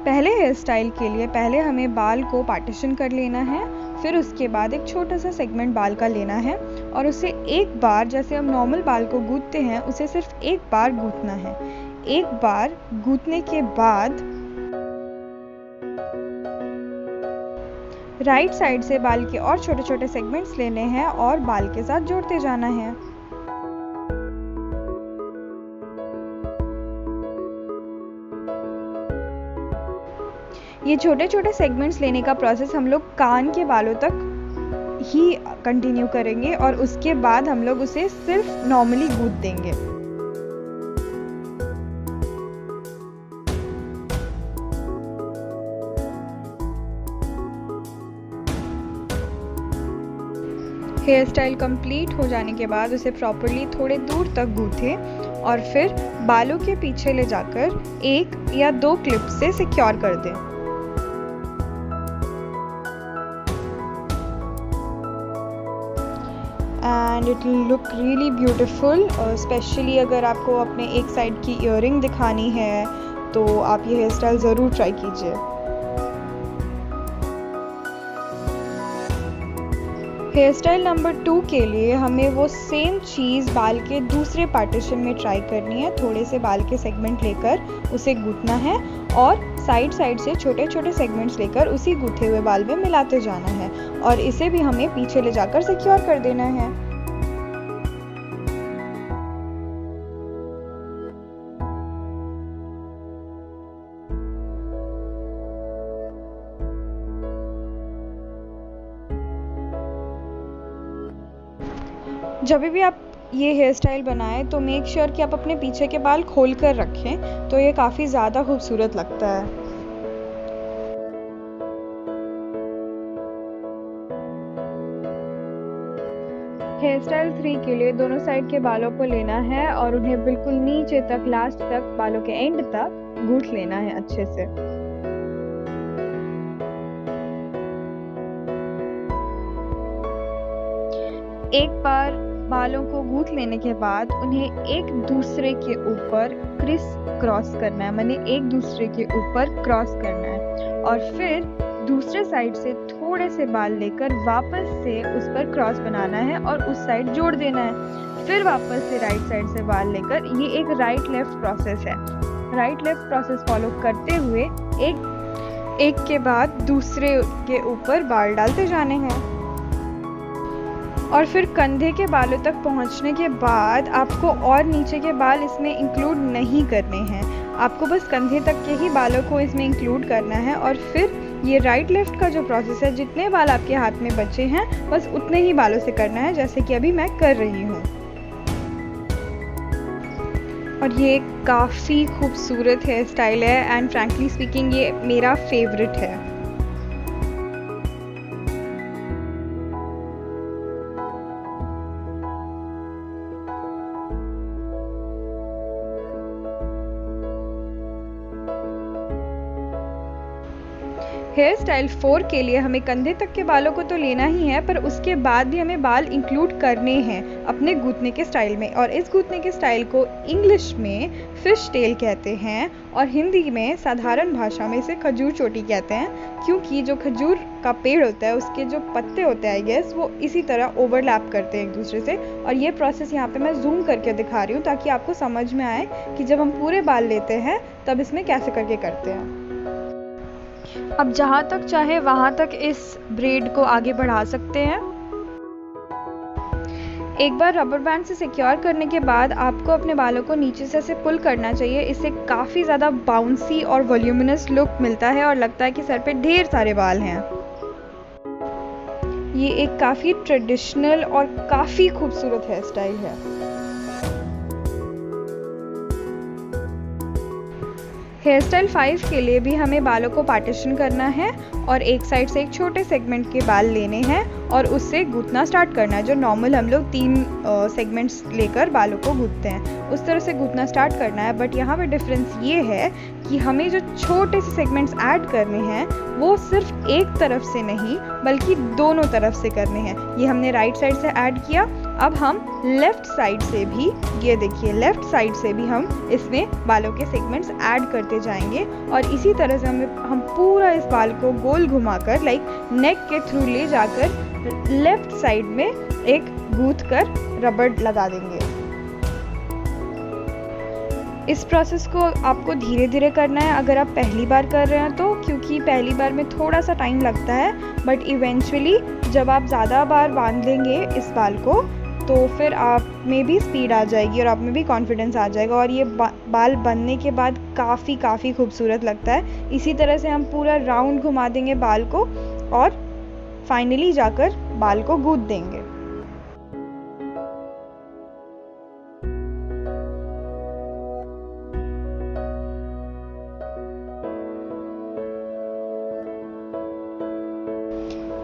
पहले hair style के लिए पहले हमें बाल को पार्टीशन कर लेना है, फिर उसके बाद एक छोटा सा सेगमेंट बाल का लेना है और उसे एक बार, जैसे हम नॉर्मल बाल को गूंथते हैं, उसे सिर्फ एक बार गूंथना है। एक बार गूंथने के बाद राइट साइड से बाल के और छोटे छोटे सेगमेंट्स लेने हैं और बाल के साथ जोड़ते जाना है। ये छोटे छोटे सेगमेंट्स लेने का प्रोसेस हम लोग कान के बालों तक ही कंटिन्यू करेंगे और उसके बाद हम लोग उसे सिर्फ नॉर्मली गूंथ देंगे। हेयर स्टाइल कंप्लीट हो जाने के बाद उसे प्रॉपरली थोड़े दूर तक गूंथें और फिर बालों के पीछे ले जाकर 1 या 2 क्लिप से सिक्योर कर दें। And it will look really beautiful. Specially अगर आपको अपने एक साइड की ईयरिंग दिखानी है तो आप ये हेयर स्टाइल ज़रूर ट्राई कीजिए। हेयर स्टाइल नंबर 2 के लिए हमें वो सेम चीज़ बाल के दूसरे पार्टीशन में ट्राई करनी है। थोड़े से बाल के सेगमेंट लेकर उसे गूंथना है और साइड से छोटे छोटे सेगमेंट्स लेकर उसी गूंथे हुए बाल में मिलाते जाना है और इसे भी हमें पीछे ले जाकर सिक्योर कर देना है। जब भी आप ये हेयर स्टाइल बनाएं तो मेक श्योर कि आप अपने पीछे के बाल खोल कर रखें, तो ये काफ़ी ज़्यादा खूबसूरत लगता है। हेयर स्टाइल 3 के लिए दोनों साइड के बालों को लेना है और उन्हें बिल्कुल नीचे तक, लास्ट तक, बालों के एंड तक गूंथ लेना है अच्छे से। एक बार बालों को गूंथ लेने के बाद उन्हें एक दूसरे के ऊपर क्रिस क्रॉस करना है, माने एक दूसरे के ऊपर क्रॉस करना है और फिर दूसरे साइड से थोड़े से बाल लेकर वापस से उस पर क्रॉस बनाना है और उस साइड जोड़ देना है। फिर वापस से राइट साइड से बाल लेकर, ये एक राइट लेफ्ट प्रोसेस है। राइट लेफ्ट प्रोसेस फॉलो करते हुए एक के बाद दूसरे के ऊपर बाल डालते जाने हैं और फिर कंधे के बालों तक पहुंचने के बाद आपको और नीचे के बाल इसमें इंक्लूड नहीं करने हैं। आपको बस कंधे तक के ही बालों को इसमें इंक्लूड करना है और फिर ये राइट लेफ्ट का जो प्रोसेस है, जितने बाल आपके हाथ में बचे हैं बस उतने ही बालों से करना है, जैसे कि अभी मैं कर रही हूँ। और ये काफ़ी खूबसूरत हेयर स्टाइल है एंड फ्रैंकली स्पीकिंग ये मेरा फेवरेट है। हेयर स्टाइल 4 के लिए हमें कंधे तक के बालों को तो लेना ही है, पर उसके बाद भी हमें बाल इंक्लूड करने हैं अपने गूंथने के स्टाइल में। और इस गूंथने के स्टाइल को इंग्लिश में फिश टेल कहते हैं और हिंदी में साधारण भाषा में इसे खजूर चोटी कहते हैं, क्योंकि जो खजूर का पेड़ होता है उसके जो पत्ते होते हैं आई गेस वो इसी तरह ओवरलैप करते हैं एक दूसरे से। और ये प्रोसेस यहाँ पे मैं जूम करके दिखा रही हूँ ताकि आपको समझ में आए कि जब हम पूरे बाल लेते हैं तब इसमें कैसे करके करते हैं। अब जहाँ तक चाहे वहाँ तक इस ब्रेड को आगे बढ़ा सकते हैं। एक बार रबर बैंड से सिक्योर करने के बाद आपको अपने बालों को नीचे से ऐसे पुल करना चाहिए। इससे काफ़ी ज़्यादा बाउंसी और वॉल्यूमिनस लुक मिलता है और लगता है कि सर पे ढेर सारे बाल हैं। ये एक काफ़ी ट्रेडिशनल और काफ़ी खूबसूरत हेयर स्टाइल है। हेयर स्टाइल 5 के लिए भी हमें बालों को पार्टीशन करना है और एक साइड से एक छोटे सेगमेंट के बाल लेने हैं और उससे गूंथना स्टार्ट करना है। जो नॉर्मल हम लोग 3 सेगमेंट्स लेकर बालों को गूंथते हैं उस तरह से गूंथना स्टार्ट करना है। बट यहाँ पे डिफरेंस ये है कि हमें जो छोटे से सेगमेंट्स ऐड करने हैं वो सिर्फ एक तरफ से नहीं बल्कि दोनों तरफ से करने हैं। ये हमने राइट साइड से ऐड किया, अब हम लेफ़्ट साइड से भी, ये देखिए लेफ़्ट साइड से भी हम इसमें बालों के सेगमेंट्स ऐड करते जाएंगे और इसी तरह से हम पूरा इस बाल को गोल घुमाकर लाइक नेक के थ्रू ले जाकर लेफ़्ट साइड में एक गूंथ कर रबड़ लगा देंगे। इस प्रोसेस को आपको धीरे धीरे करना है अगर आप पहली बार कर रहे हैं तो, क्योंकि पहली बार में थोड़ा सा टाइम लगता है, बट इवेंचुअली जब आप ज़्यादा बार बांध लेंगे इस बाल को तो फिर आप में भी स्पीड आ जाएगी और आप में भी कॉन्फिडेंस आ जाएगा और ये बाल बनने के बाद काफ़ी खूबसूरत लगता है। इसी तरह से हम पूरा राउंड घुमा देंगे बाल को और फाइनली जाकर बाल को गूंथ देंगे।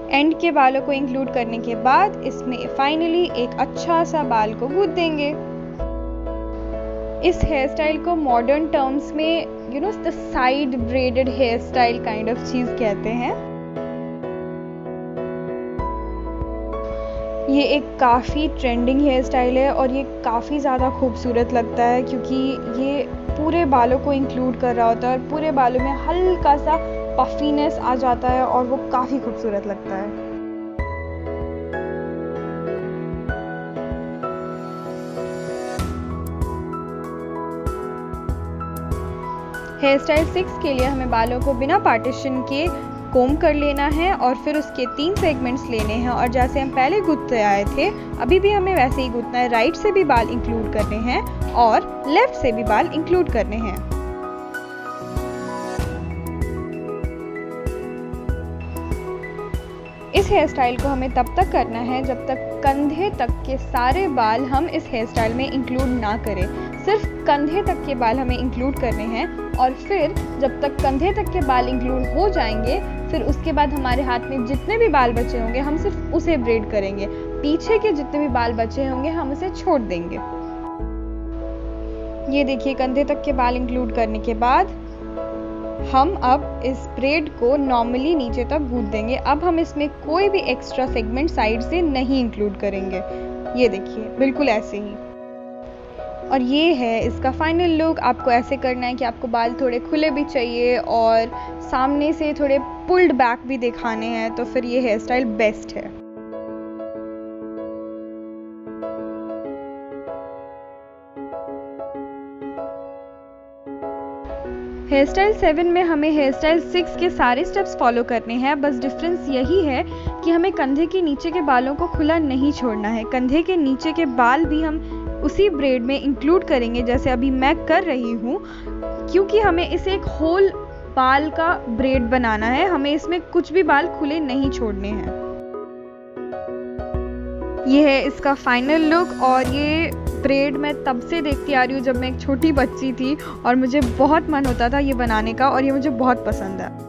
एंड के बालों को इंक्लूड करने के बाद इसमें फाइनली एक अच्छा सा बाल को गूंथ देंगे। इस हेयर स्टाइल को मॉडर्न टर्म्स में you know the side braided hair style kind of चीज कहते हैं। ये एक काफ़ी ट्रेंडिंग हेयर स्टाइल है और ये काफ़ी ज़्यादा खूबसूरत लगता है क्योंकि ये पूरे बालों को इंक्लूड कर रहा होता है और पूरे बालों में हल्का सा पफीनेस आ जाता है और वो काफ़ी खूबसूरत लगता है। हेयर स्टाइल 6 के लिए हमें बालों को बिना पार्टीशन के कोम कर लेना है और फिर उसके 3 सेगमेंट्स लेने हैं और जैसे हम पहले गूंथते आए थे अभी भी हमें वैसे ही गूंथना है। राइट से भी बाल इंक्लूड करने हैं और लेफ्ट से भी बाल इंक्लूड करने हैं। इस हेयर स्टाइल को हमें तब तक करना है जब तक कंधे तक के सारे बाल हम इस हेयर स्टाइल में इंक्लूड ना करें। सिर्फ कंधे तक के बाल हमें इंक्लूड करने हैं और फिर जब तक कंधे तक के बाल इंक्लूड हो जाएंगे फिर उसके बाद हमारे हाथ में जितने भी बाल बचे होंगे हम सिर्फ उसे ब्रेड करेंगे। पीछे के जितने भी बाल बचे होंगे हम उसे छोड़ देंगे। ये देखिए कंधे तक के बाल इंक्लूड करने के बाद हम अब इस ब्रेड को नॉर्मली नीचे तक गूंथ देंगे। अब हम इसमें कोई भी एक्स्ट्रा सेगमेंट साइड से नहीं इंक्लूड करेंगे। ये देखिए बिल्कुल ऐसे ही। और ये है इसका फाइनल लुक। आपको ऐसे करना है कि आपको बाल थोड़े खुले भी चाहिए और सामने से थोड़े पुल्ड बैक भी दिखाने हैं तो फिर ये हेयर स्टाइल बेस्ट है। हेयर स्टाइल 7 में हमें हेयर स्टाइल 6 के सारे स्टेप्स फॉलो करने हैं। बस डिफरेंस यही है कि हमें कंधे के नीचे के बालों को खुला नहीं छोड़ना है। कंधे के नीचे के बाल भी हम उसी ब्रेड में इंक्लूड करेंगे जैसे अभी मैं कर रही हूँ, क्योंकि हमें इसे एक होल बाल का ब्रेड बनाना है। हमें इसमें कुछ भी बाल खुले नहीं छोड़ने हैं। ये है इसका फाइनल लुक और ये ब्रेड मैं तब से देखती आ रही हूँ जब मैं एक छोटी बच्ची थी और मुझे बहुत मन होता था ये बनाने का और ये मुझे बहुत पसंद है।